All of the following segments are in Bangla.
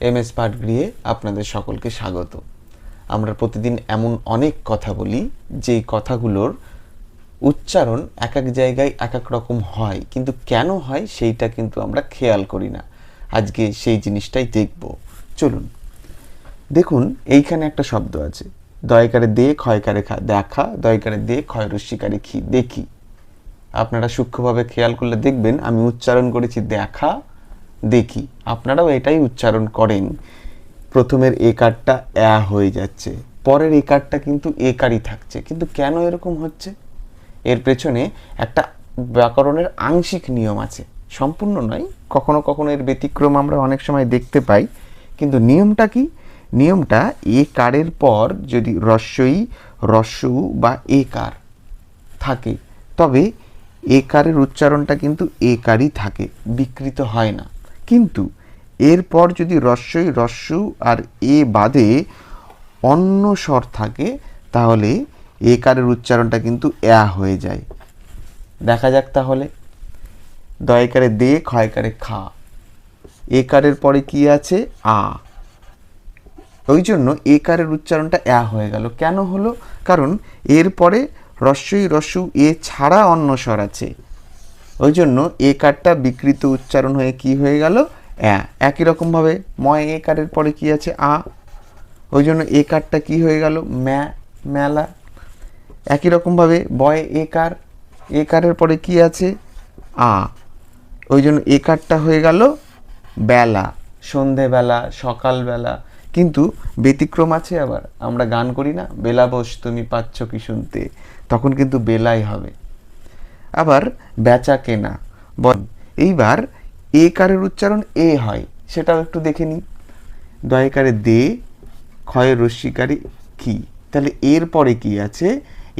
এমএস পাঠগৃহে আপনাদের সকলকে স্বাগত। আমরা প্রতিদিন এমন অনেক কথা বলি যেই কথাগুলোর উচ্চারণ এক এক জায়গায় এক এক রকম হয়, কিন্তু কেন হয় সেইটা কিন্তু আমরা খেয়াল করি না। আজকে সেই জিনিসটাই দেখব। চলুন দেখুন, এইখানে একটা শব্দ আছে, দয়কারে দে ক্ষয়কারে খা, দেখা, দয়কারে দে ক্ষয় রস্যিকারে খি, দেখি। আপনারা সূক্ষ্মভাবে খেয়াল করলে দেখবেন আমি উচ্চারণ করেছি দেখা, দেখি। আপনারাও এটাই উচ্চারণ করেন। প্রথমের একারটা হয়ে যাচ্ছে, পরের একারটা কিন্তু একারই থাকছে। কিন্তু কেন এরকম হচ্ছে? এর পেছনে একটা ব্যাকরণের আংশিক নিয়ম আছে, সম্পূর্ণ নয়। কখনো কখনো এর ব্যতিক্রম আমরা অনেক সময় দেখতে পাই, কিন্তু নিয়মটা কি? নিয়মটা একারের পর যদি রস্যই, রস্যু বা একার থাকে, তবে একারের উচ্চারণটা কিন্তু একারই থাকে, বিকৃত হয় না। কিন্তু এরপর যদি রস্যই, রস্যু আর এ বাদে অন্য স্বর থাকে, তাহলে একারের উচ্চারণটা কিন্তু হয়ে যায়। দেখা যাক তাহলে। দয়কারে দে ক্ষয়কারে খা, একারের পরে কি আছে? আ। ওই জন্য একারের উচ্চারণটা হয়ে গেল। কেন হলো? কারণ এরপরে রস্যই, রস্যু এ ছাড়া অন্য স্বর আছে। ওই জন্য একারটা বিকৃত উচ্চারণ হয়ে কি হয়ে গেল? একই রকমভাবে ময় একারের পরে কি আছে? আ। ওই জন্য একারটা কি হয়ে গেল? মেলা। একই রকমভাবে বয় একার, একারের পরে কি আছে? আ। ওই জন্য একারটা হয়ে গেল বেলা, সন্ধেবেলা, সকালবেলা। কিন্তু ব্যতিক্রম আছে আবার, আমরা গান করি না, বেলা বস তুমি পাচ্ছ কি শুনতে, তখন কিন্তু বেলাই হবে। আবার বেচা কেনা, এইবার একারের উচ্চারণ হয়, সেটাও একটু দেখে নিই। দয়কারে দে ক্ষয়ের রস্যিকারে কি, তাহলে এরপরে কি আছে?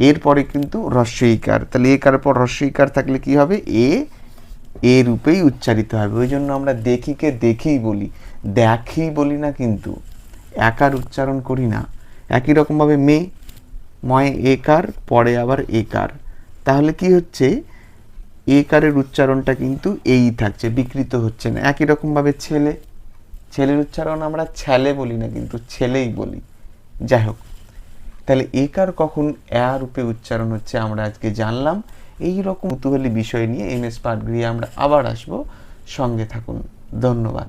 এরপরে কিন্তু রস্যইকার। তাহলে একার পর রস্যইকার থাকলে কি হবে? এ রূপেই উচ্চারিত হবে। ওই জন্য আমরা দেখিকে দেখেই বলি, দেখি বলি না, কিন্তু একার উচ্চারণ করি না। একই রকমভাবে ময় একার, পরে আবার একার। তাহলে কি হচ্ছে? একারের উচ্চারণটা কিন্তু থাকছে, বিকৃত হচ্ছে না। একই রকমভাবে ছেলের উচ্চারণ আমরা ছেলে বলি না, কিন্তু ছেলেই বলি। যাই হোক, তাহলে একার কখন রূপে উচ্চারণ হচ্ছে আমরা আজকে জানলাম। এই রকম কৌতূহলী বিষয় নিয়ে এমএস পাঠগৃহে আমরা আবার আসবো। সঙ্গে থাকুন। ধন্যবাদ।